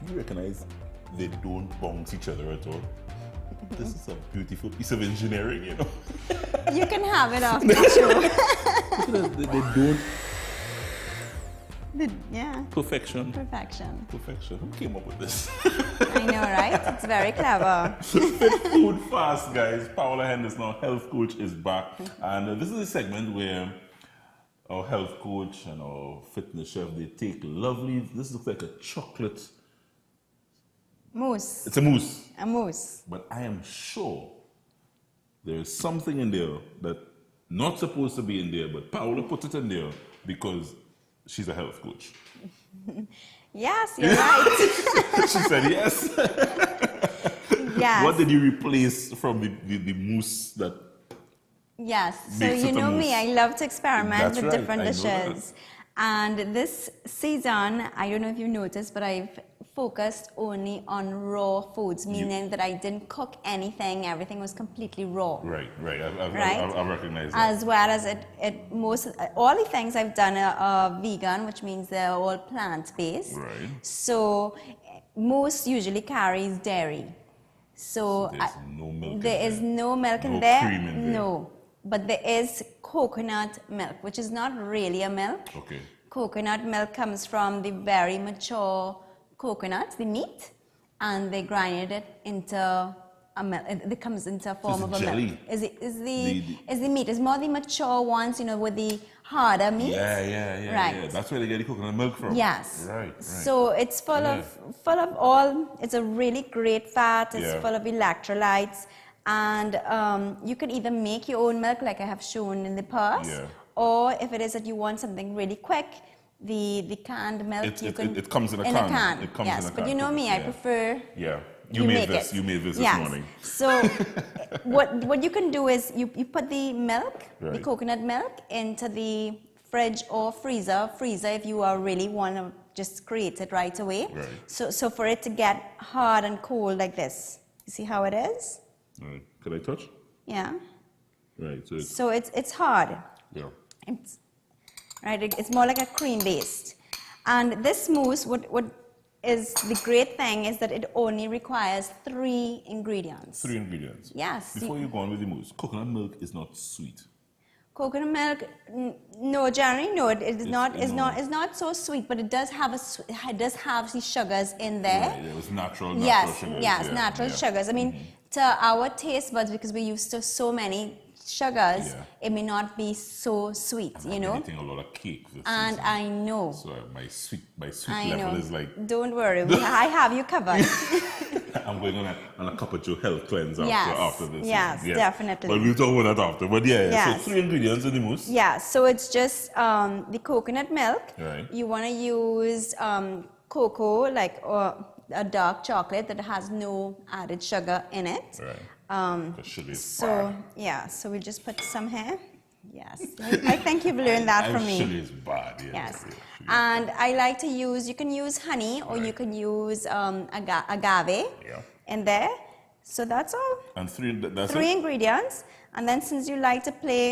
You recognize they don't bounce each other at all. This is a beautiful piece of engineering, you know. You can have it after the show. They don't. Yeah. Perfection. Perfection. Perfection. Who came up with this? I know, right? It's very clever. Fit Food Fast, guys. Paola Henderson, our health coach, is back. And this is a segment where our health coach and our fitness chef, they take lovely, this looks like a chocolate. Mousse. It's a mousse. A mousse. But I am sure there is something in there that not supposed to be in there, but Paola put it in there because she's a health coach. Yes, you're right. She said yes. Yes. What did you replace from the mousse that? Yes, so Makes you it a know me, mousse. I love to experiment That's with right, different I know that. dishes. And this season, I don't know if you noticed, but I've focused only on raw foods, meaning that I didn't cook anything, everything was completely raw. Right. Right? I recognize that. As well as all the things I've done are vegan, which means they're all plant-based. Right. So mousse usually carries dairy. So There's no milk in there is there. no milk in No there. cream in there. No, but there is coconut milk, which is not really a milk. Okay. Coconut milk comes from the very mature coconut, the meat, and they grind it into a milk. It comes into a form of a jelly. milk. Is the meat? It's more the mature ones, you know, with the harder meat. Yeah. Right. That's where they get the coconut milk from. Yes. Right. So it's full of all. It's a really great fat. It's Yeah. full of electrolytes, and you can either make your own milk, like I have shown in the past, Yeah. or if it is that you want something really quick, the canned milk It comes in a can. It comes yes, in a but can. you know me, I Yeah. prefer. Yeah. You made make this. it. You made this Yes. this morning. So what you can do is you put the milk, the Right. coconut milk, into the fridge or freezer. Freezer if you really want to just create it right away. Right. So for it to get hard and cold like this. You see how it is? All right. Could I touch? Yeah. Right. So it's So it's hard. yeah. It's right. It's more like a cream based. And this mousse, what is the great thing is that it only requires 3 ingredients. 3 ingredients. Yes. Before you go on with the mousse, coconut milk is not sweet. Coconut milk, no, generally no. It is not. It's no. not. It's not so sweet, but it does have it does have the sugars in there. Right. It was natural Yes, sugars. yes, Yeah, natural yeah. sugars. I mean, to our taste buds, because we're used to so many sugars, Yeah. it may not be so sweet, you know. I'm eating a lot of cake this And season. I know. So my sweet I level know. is like Don't worry, I have you covered. I'm going on a Cup of Joe health cleanse after this. Yes, definitely. But we'll talk about that after. But yeah, Yes. so 3 ingredients in the mousse. Yeah, so it's just the coconut milk. Right. You want to use cocoa, like a dark chocolate that has no added sugar in it. Right. The sugar is So bad. yeah, so we just put some here. Yes, I think you've learned that from me. Sugar is bad. Yes. Yes, Yeah, sugar. and I like to use. You can use honey or you can use agave Yeah. in there. So that's all. And 3. That's 3 it. ingredients, and then since you like to play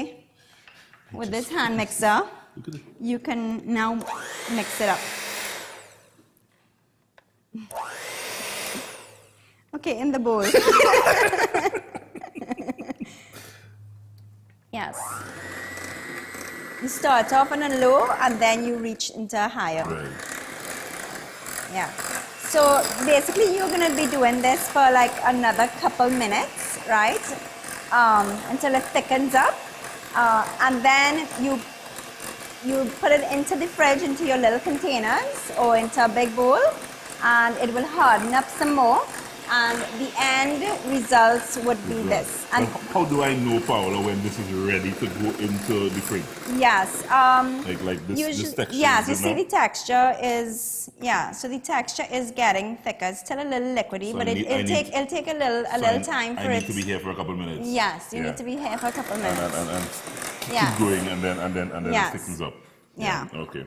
with this hand mixer, Look at it. you can now mix it up. Okay, in the bowl. Yes. You start off on a low and then you reach into a higher. Right. Yeah. So basically you're going to be doing this for like another couple minutes, right? Until it thickens up. And then you put it into the fridge, into your little containers or into a big bowl, and it will harden up some more. And the end results would be this. And how do I know, Paola, when this is ready to go into the fridge? yes, Like this texture? yes, you is see enough? the texture is, so the texture is getting thicker. It's still a little liquidy, So but I it'll need- take a little time for I it. need to be here for a couple of minutes. Yes, you Yeah. need to be here for a couple of minutes. And Yes. keep going and then Yes. it thickens up. Yeah. Okay.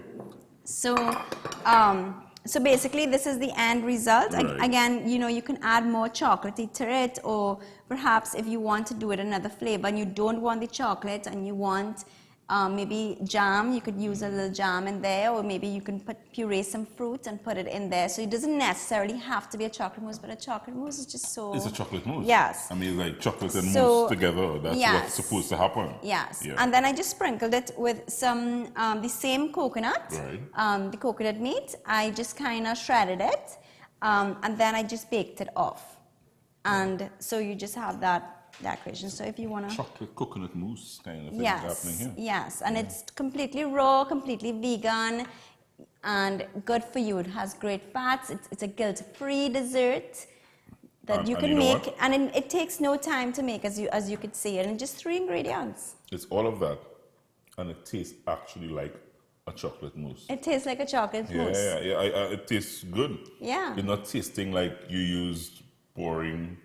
So basically this is the end result. Right. Again, you can add more chocolatey to it, or perhaps if you want to do it another flavor and you don't want the chocolate and you want maybe jam, you could use a little jam in there, or maybe you can puree some fruit and put it in there. So it doesn't necessarily have to be a chocolate mousse, but a chocolate mousse is just so... It's a chocolate mousse. Yes. I mean, it's like chocolate and mousse together. That's what's supposed to happen. Yes. Yeah. And then I just sprinkled it with some, the same coconut, the coconut meat. I just kind of shredded it, and then I just baked it off. And so you just have that decoration. So if you want to... Chocolate coconut mousse kind of thing happening here. Yes, and it's completely raw, completely vegan, and good for you. It has great fats. It's a guilt-free dessert that you can make, and it takes no time to make, as you could see, and just 3 ingredients. It's all of that, and it tastes actually like a chocolate mousse. It tastes like a chocolate mousse. Yeah. It tastes good. Yeah. You're not tasting like you used boring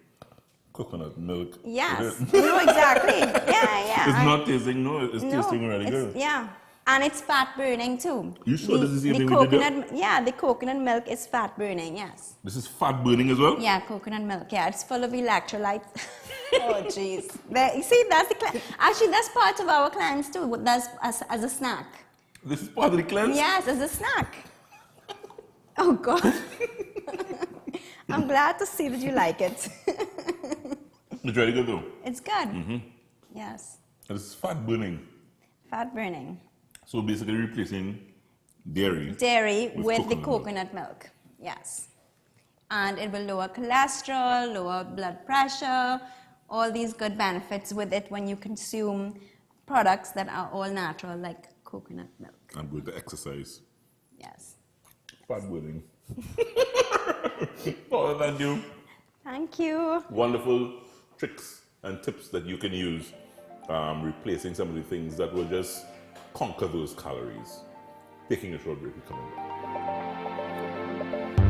coconut milk. Yes. No, exactly. Yeah. It's not tasting, it's tasting really good. Yeah. And it's fat burning too. You sure this is the same thing coconut? Yeah, the coconut milk is fat burning, yes. This is fat burning as well? Yeah, coconut milk. Yeah, it's full of electrolytes. Oh, jeez. You see, that's the actually, that's part of our cleanse too. That's as a snack. This is part of the cleanse? Yes, as a snack. Oh, God. I'm glad to see that you like it. It's really good though. It's good. Yes. This is fat burning. Fat burning. So basically replacing dairy. Dairy with the coconut milk. Yes. And it will lower cholesterol, lower blood pressure, all these good benefits with it when you consume products that are all natural, like coconut milk. I'm going to exercise. Yes. Fat burning. Oh, thank you. Thank you. Wonderful tricks and tips that you can use, replacing some of the things that will just conquer those calories. Taking a short break, we're coming back.